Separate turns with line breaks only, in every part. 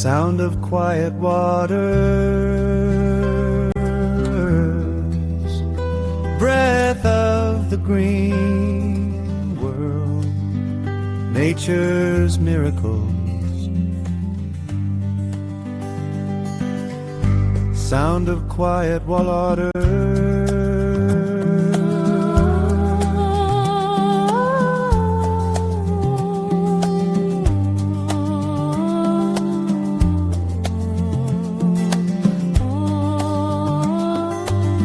sound of quiet waters, breath of the green world, nature's miracles, sound of quiet waters.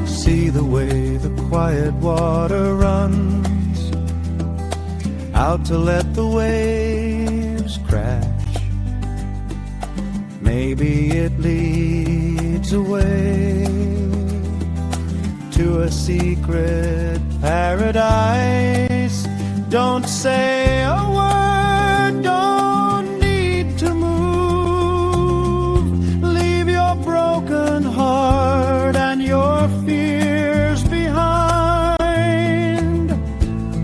See the way the quiet water runs out to let the waves crash. Maybe it leads away to a secret paradise. Don't say a word, don't need to move. Leave your broken heart and your fears behind.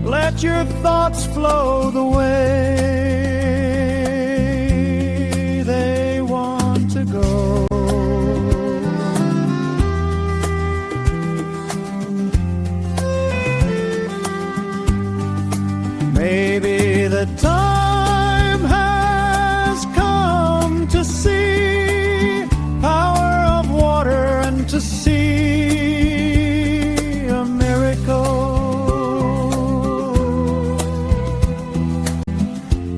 Let your thoughts flow the way they want to go. Maybe the time has come to see power of water and to see a miracle.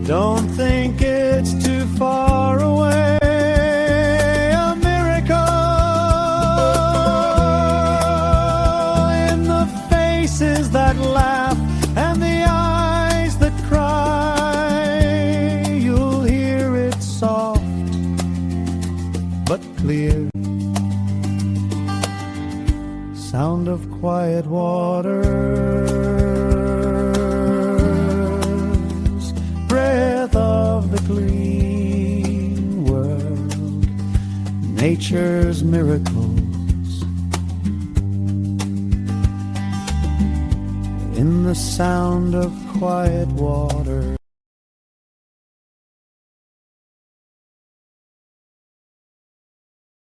Don't think it's too far away. A miracle in the faces that laugh and the eyes that cry. You'll hear it soft but clear, sound of quiet waters, breath of the clean world, nature's miracles, in the sound of quiet water.